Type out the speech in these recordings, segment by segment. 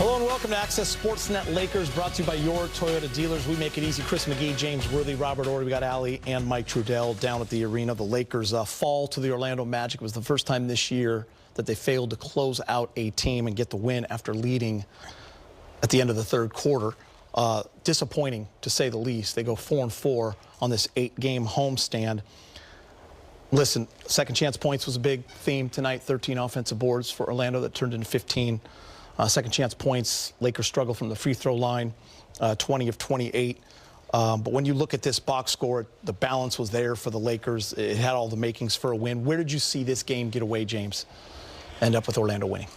Hello and welcome to Access Sportsnet Lakers, brought to you by your Toyota dealers. We make it easy. Chris McGee, James Worthy, Robert Ory. We got Allie and Mike Trudell down at the arena. The Lakers fall to the Orlando Magic. It was the first time this year that they failed to close out a team and get the win after leading at the end of the third quarter. Disappointing, to say the least. They go 4-4 on this 8-game homestand. Listen, second chance points was a big theme tonight. 13 offensive boards for Orlando that turned into 15. Second chance points, Lakers struggle from the free throw line, 20 of 28. But when you look at this box score, the balance was there for the Lakers. It had all the makings for a win. Where did you see this game get away, James? End up with Orlando winning?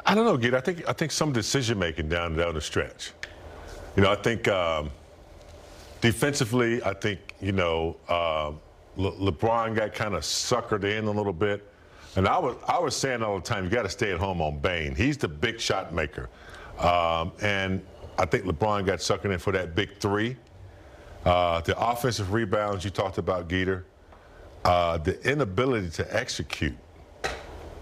I don't know, Gid. I think some decision-making down the stretch. You know, I think defensively, I think, you know, LeBron got kind of suckered in a little bit. And I was saying all the time, you got to stay at home on Bane. He's the big shot maker. And I think LeBron got suckered in for that big three. The offensive rebounds you talked about, Geeter. The inability to execute.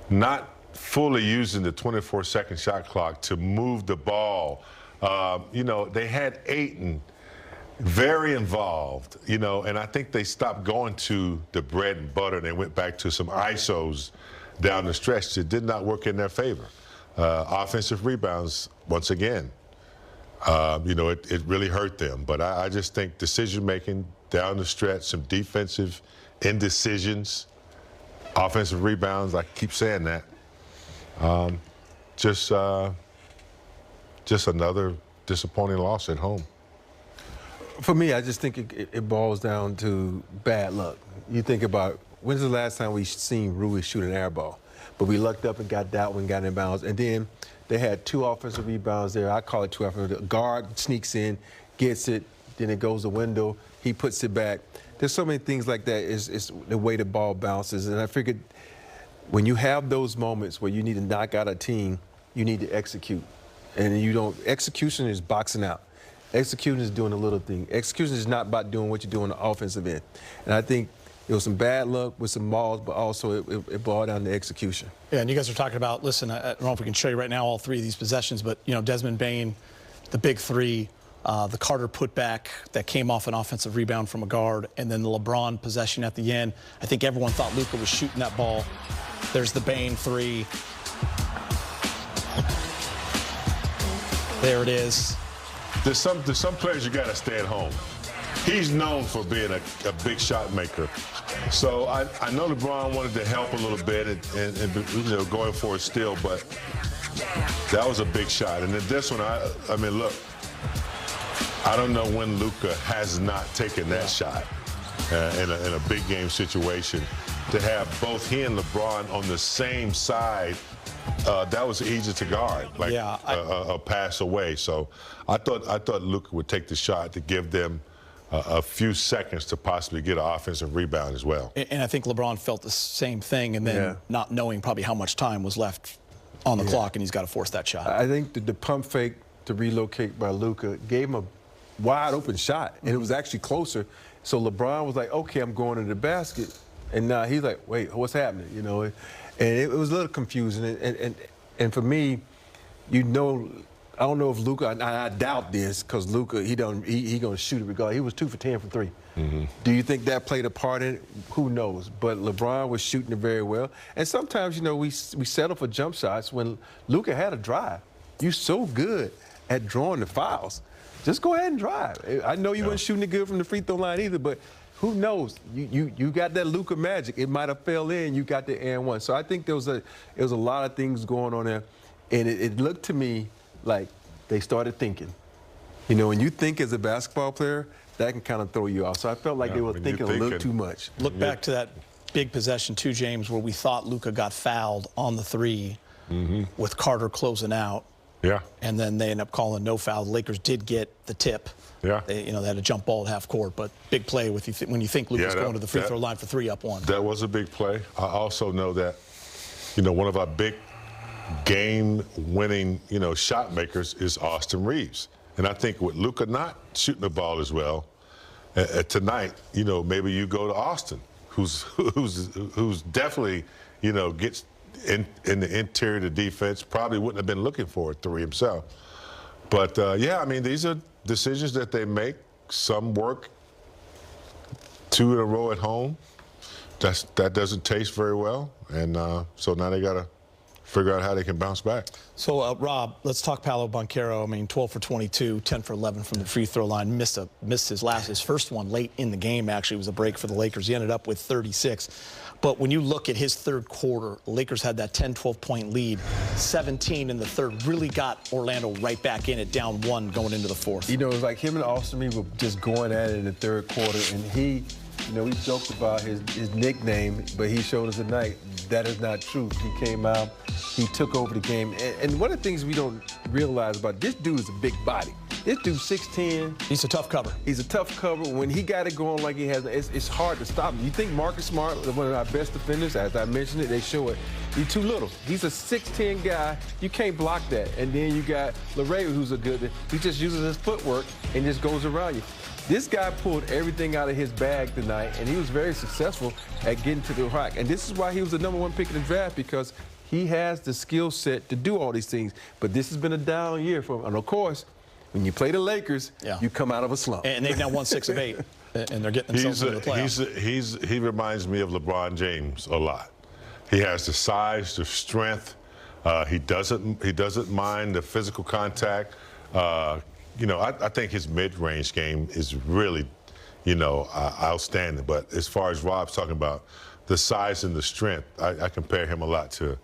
Not fully using the 24-second shot clock to move the ball. You know, they had Ayton very involved, you know, and I think they stopped going to the bread and butter and they went back to some ISOs down the stretch that did not work in their favor. Offensive rebounds, once again, you know, it really hurt them. But I just think decision-making down the stretch, some defensive indecisions, offensive rebounds, I keep saying that. Just another disappointing loss at home. For me, I just think it boils down to bad luck. You think about, when's the last time we seen Rui shoot an air ball? But we lucked up and got that one, got in bounds. And then they had 2 offensive rebounds there. I call it 2 offensive. The guard sneaks in, gets it, then it goes the window. He puts it back. There's so many things like that. It's the way the ball bounces. And I figured when you have those moments where you need to knock out a team, you need to execute. And you don't, execution is boxing out. Execution is doing a little thing. Execution is not about doing what you do on the offensive end. And I think there was some bad luck with some balls, but also it boiled down to execution. Yeah, and you guys are talking about, listen, I don't know if we can show you right now all 3 of these possessions, but, you know, Desmond Bane, the big 3, the Carter putback that came off an offensive rebound from a guard, and then the LeBron possession at the end. I think everyone thought Luka was shooting that ball. There's the Bane 3. There it is. There's some players you got to stay at home. He's known for being a big shot maker. So I know LeBron wanted to help a little bit and you know, going for a steal, but that was a big shot. And then this one, I mean, look, I don't know when Luka has not taken that shot in a big game situation. To have both he and LeBron on the same side, that was easy to guard, like a pass away. So I thought Luka would take the shot to give them a few seconds to possibly get an offensive rebound as well. And I think LeBron felt the same thing, and then not knowing probably how much time was left on the clock, and he's got to force that shot. I think the pump fake to relocate by Luka gave him a wide open shot, and it was actually closer. So LeBron was like, okay, I'm going to the basket. And now he's like, wait, what's happening? You know, and it was a little confusing. And for me, you know, I don't know if Luka, I doubt this, because Luka, he gonna shoot it regardless. He was 2 for 10 from 3. Mm-hmm. Do you think that played a part in it? Who knows? But LeBron was shooting it very well. And sometimes, you know, we settle for jump shots when Luka had a drive. You're so good at drawing the fouls. Just go ahead and drive. I know you weren't shooting it good from the free throw line either, but who knows? You got that Luka magic. It might have fell in. You got the and one. So I think there was a lot of things going on there, and it looked to me like they started thinking. You know, when you think as a basketball player, that can kind of throw you off. So I felt like they were thinking a little too much. Look back to that big possession too, James, where we thought Luka got fouled on the 3 with Carter closing out. Yeah. And then they end up calling no foul. The Lakers did get the tip. Yeah. They had a jump ball at half court, but big play with when you think Luka's going to the free throw line for 3 up 1. That was a big play. I also know that, you know, one of our big game-winning, you know, shot makers is Austin Reeves. And I think with Luka not shooting the ball as well, tonight, you know, maybe you go to Austin, who's definitely, you know, gets in the interior of the defense. Probably wouldn't have been looking for a three himself. But, yeah, I mean, these are decisions that they make. Some work 2 in a row at home. That doesn't taste very well. And so now they got to figure out how they can bounce back. So, Rob, let's talk Paolo Banchero. I mean, 12 for 22, 10 for 11 from the free throw line. Missed his first one late in the game, actually. It was a break for the Lakers. He ended up with 36. But when you look at his third quarter, Lakers had that 10, 12-point lead. 17 in the third really got Orlando right back in it, down 1 going into the fourth. You know, it was like him and Austin Reeves were just going at it in the third quarter, and he, you know, we joked about his nickname, but he showed us tonight that is not true. He came out, he took over the game. And one of the things we don't realize about this dude is a big body. This dude's 6'10". He's a tough cover. He's a tough cover. When he got it going like he has, it's hard to stop him. You think Marcus Smart, one of our best defenders, as I mentioned it, they show it. He's too little. He's a 6'10" guy. You can't block that. And then you got LeRae, who's a good, he just uses his footwork and just goes around you. This guy pulled everything out of his bag tonight, and he was very successful at getting to the rack. And this is why he was the #1 pick in the draft, because he has the skill set to do all these things. But this has been a down year for him. And, of course, when you play the Lakers, you come out of a slump. And they've now won 6 of 8, and they're getting themselves into the playoffs. He reminds me of LeBron James a lot. He has the size, the strength. He doesn't mind the physical contact. You know, I think his mid-range game is really, you know, outstanding. But as far as Rob's talking about, the size and the strength, I compare him a lot to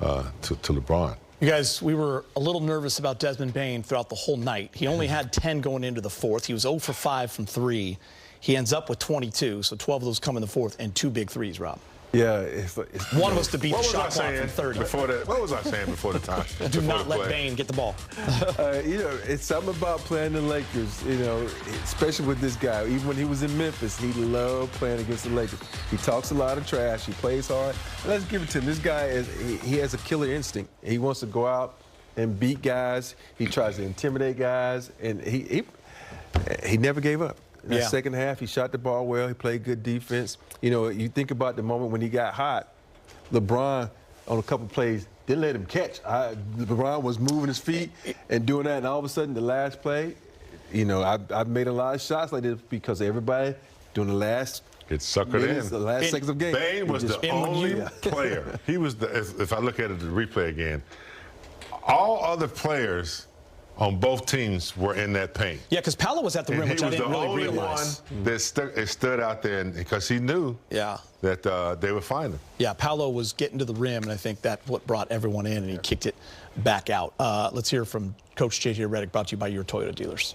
LeBron. You guys, we were a little nervous about Desmond Bane throughout the whole night. He only had 10 going into the fourth. He was 0 for 5 from 3. He ends up with 22, so 12 of those come in the fourth, and 2 big threes, Rob. Yeah. One was to beat the shot clock from 30. What was I saying before the time? Do not let Bane get the ball. You know, it's something about playing the Lakers, you know, especially with this guy. Even when he was in Memphis, he loved playing against the Lakers. He talks a lot of trash. He plays hard. And let's give it to him. This guy, he has a killer instinct. He wants to go out and beat guys. He tries to intimidate guys, and he never gave up. In the second half, he shot the ball well. He played good defense. You know, you think about the moment when he got hot, LeBron, on a couple plays, didn't let him catch. LeBron was moving his feet and doing that, and all of a sudden, the last play, you know, I've made a lot of shots like this because everybody doing the last It's suckered in. The last seconds of game. Bane was the only player. He was the, if I look at it, the replay again, all other players on both teams were in that paint. Yeah, because Paolo was at the rim, which I didn't really realize. He was the only one that stood out there because he knew that they would find him. Yeah, Paolo was getting to the rim, and I think that's what brought everyone in, and he kicked it back out. Let's hear from Coach J.J. Redick, brought to you by your Toyota dealers.